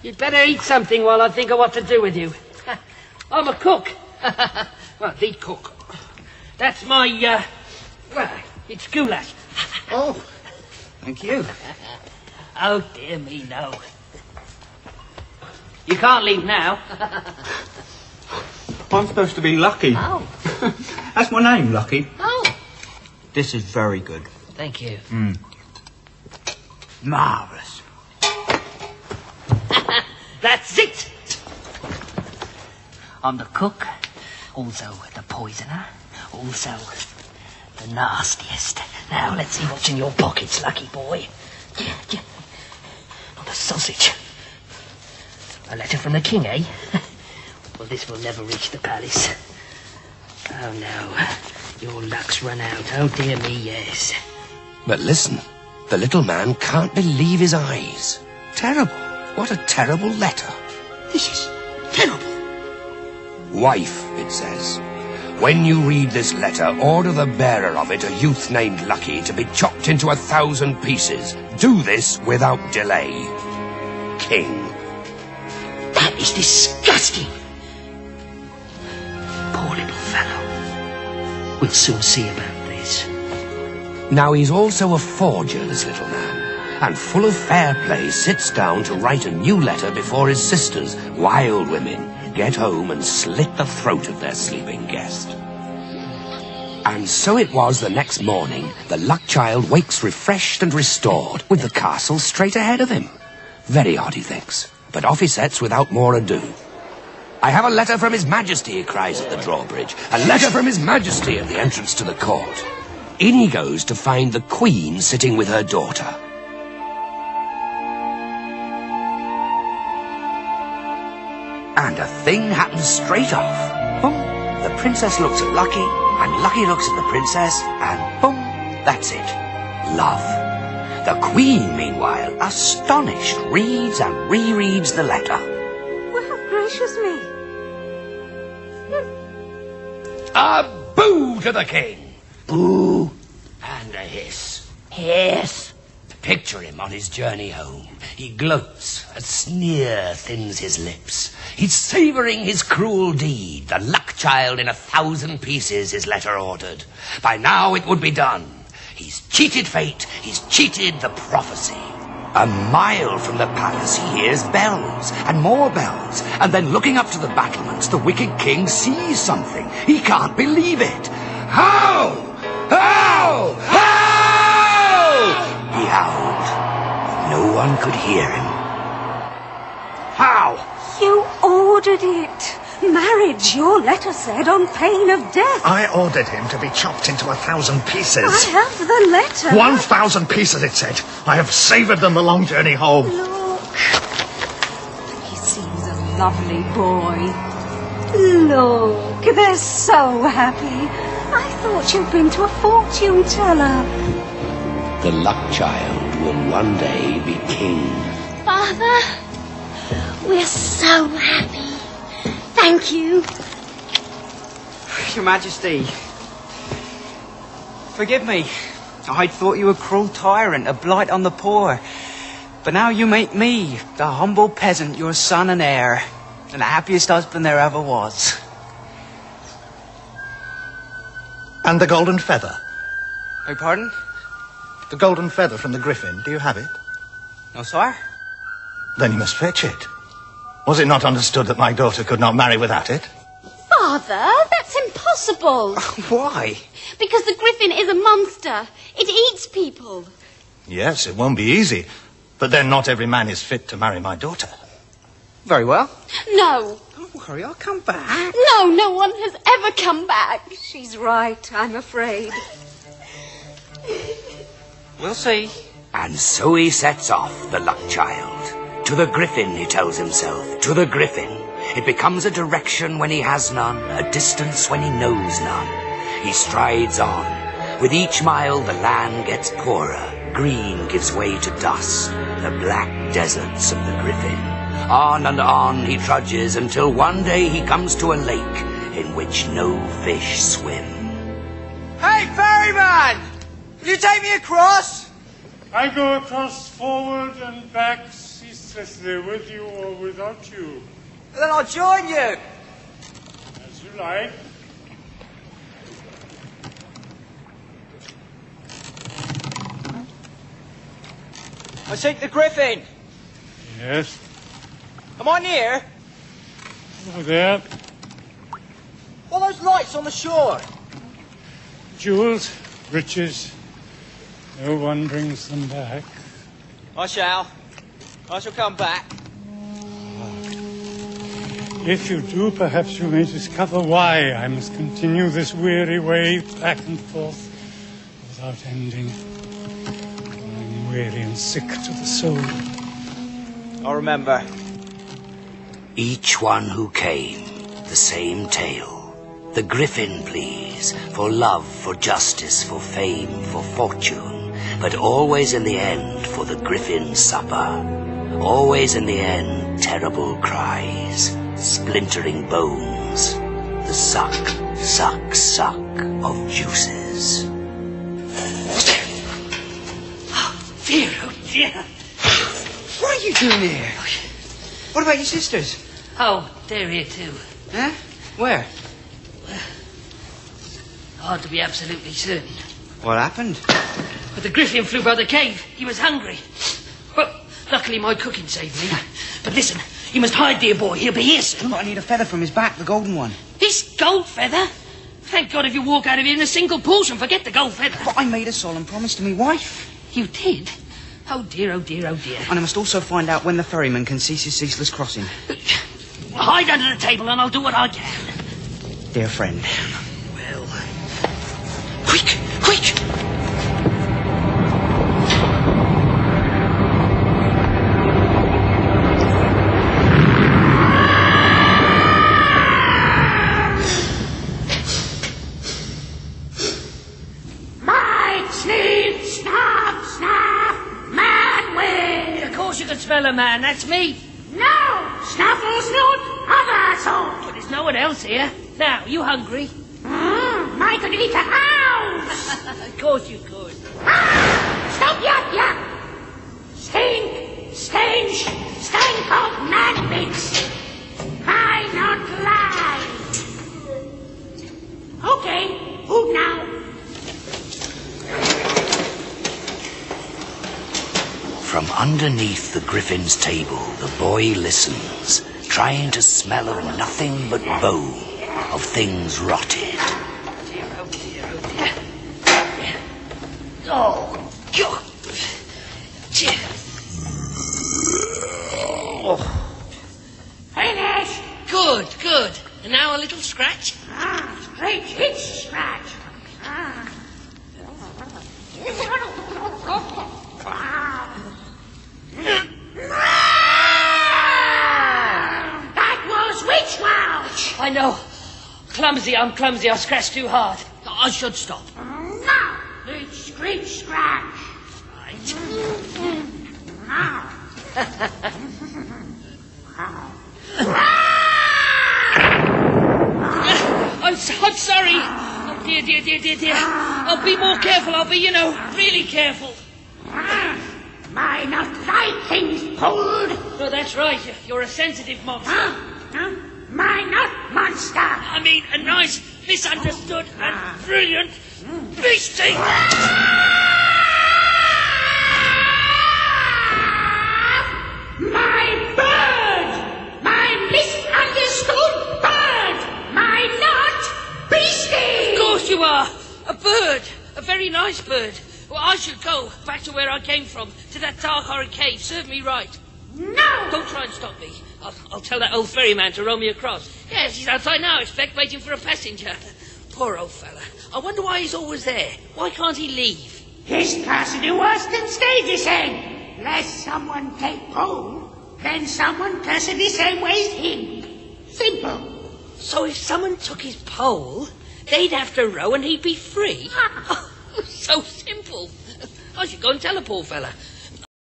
You'd better eat something while I think of what to do with you. I'm a cook. Well, the cook. That's my, well, it's goulash. Oh, thank you. Oh, dear me, no. You can't leave now. I'm supposed to be Lucky. Oh. That's my name, Lucky. Oh. This is very good. Thank you. Marvellous. That's it. I'm the cook, also the poisoner, also the nastiest. Now, let's see what's in your pockets, Lucky boy. Not a sausage. A letter from the king, eh? Well, this will never reach the palace. Oh, no. Your luck's run out. Oh, dear me, yes. But listen, the little man can't believe his eyes. Terrible. What a terrible letter. This is terrible. Wife, it says. When you read this letter, order the bearer of it, a youth named Lucky, to be chopped into 1,000 pieces. Do this without delay. King. That is disgusting. Poor little fellow. We'll soon see about this. Now he's also a forger, this little man, and full of fair play sits down to write a new letter before his sisters, wild women, get home and slit the throat of their sleeping guest. And so it was the next morning, the luck child wakes refreshed and restored, with the castle straight ahead of him. Very odd, he thinks, but off he sets without more ado. I have a letter from His Majesty, he cries at the drawbridge. A letter from His Majesty at the entrance to the court. In he goes to find the Queen sitting with her daughter. And a thing happens straight off. Boom! The princess looks at Lucky, and Lucky looks at the princess, and boom! That's it. Love. The Queen, meanwhile, astonished, reads and rereads the letter. Well, gracious me. A boo to the king. Boo. And a hiss. Hiss. Picture him on his journey home. He gloats, a sneer thins his lips. He's savouring his cruel deed. The luck child in 1,000 pieces, his letter ordered. By now it would be done. He's cheated fate, he's cheated the prophecy. A mile from the palace he hears bells, and more bells, and then looking up to the battlements, the wicked king sees something. He can't believe it. How? How? How? He howled. No one could hear him. How? You ordered it. Marriage, your letter said, on pain of death. I ordered him to be chopped into 1,000 pieces. I have the letter. 1,000 pieces, it said. I have savoured them the long journey home. Look. He seems a lovely boy. Look, they're so happy. I thought you'd been to a fortune teller. The luck child will one day be king. Father, we're so happy. Thank you. Your Majesty, forgive me. I thought you a cruel tyrant, a blight on the poor. But now you make me, the humble peasant, your son and heir, and the happiest husband there ever was. And the golden feather? Beg pardon? The golden feather from the griffin, do you have it? No, sir. Then you must fetch it. Was it not understood that my daughter could not marry without it? Father, that's impossible. Why? Because the griffin is a monster. It eats people. Yes, it won't be easy. But then not every man is fit to marry my daughter. Very well. No. Don't worry, I'll come back. No, no one has ever come back. She's right, I'm afraid. We'll see. And so he sets off, the luck child. To the griffin, he tells himself, to the griffin. It becomes a direction when he has none, a distance when he knows none. He strides on. With each mile the land gets poorer. Green gives way to dust, the black deserts of the griffin. On and on he trudges until one day he comes to a lake in which no fish swim. Hey, ferryman! Will you take me across? I go across forward and back, to stay with you or without you. Then I'll join you. As you like. I seek the Griffin. Yes. Am I near? Over there. What are those lights on the shore? Jewels, riches. No one brings them back. I shall come back. If you do, perhaps you may discover why I must continue this weary way back and forth without ending. I'm weary and sick to the soul. I'll remember. Each one who came, the same tale. The Griffin please, for love, for justice, for fame, for fortune, but always in the end for the Griffin supper. Always in the end, terrible cries, splintering bones, the suck, suck, suck of juices. Oh, dear, oh, dear. What are you doing here? What about your sisters? Oh, they're here too. Huh? Where? Hard to be absolutely certain. What happened? But the Griffin flew by the cave. He was hungry. Well, luckily my cooking saved me. But listen, you must hide, dear boy. He'll be here soon. I need a feather from his back, the golden one. This gold feather? Thank God if you walk out of here in a single portion. Forget the gold feather. But I made a solemn promise to me wife. You did? Oh, dear, oh, dear, oh, dear. And I must also find out when the ferryman can cease his ceaseless crossing. Hide under the table and I'll do what I can. Dear friend. Well... Quick, quick! Smell a man, that's me. No, Snuffle's not other sort. But there's no one else here. Now, you hungry? I could eat a house. Of course you could. Stop, ya. Stank of man bits. I not lie. Okay, food now. From underneath the Griffin's table, the boy listens, trying to smell of nothing but bone, of things rotted. Dear, oh dear, oh dear. Oh, God. Dear. Oh. Finish. Good. And now a little scratch? Straight hit scratch. That was witch watch. I know. I'm clumsy. I scratched too hard. I should stop. Now, let's scratch. Right. I'm sorry. Oh, dear. I'll be more careful. I'll be, really careful. My not like things pulled. No, that's right. You're a sensitive monster. My not monster. I mean, a nice, misunderstood and brilliant beastie. My bird. My misunderstood bird. My not beastie. Of course you are. A bird. A very nice bird. Well, I should go back to where I came from, to that dark, horrid cave. Serve me right. No! Don't try and stop me. I'll tell that old ferryman to row me across. Yes, he's outside now, I expect, waiting for a passenger. Poor old fella. I wonder why he's always there. Why can't he leave? His can't do worse than stay the same. Lest someone take pull, then someone curse it the same way as him. Simple. So if someone took his pole, they'd have to row and he'd be free? So simple. I should go and tell the poor fella.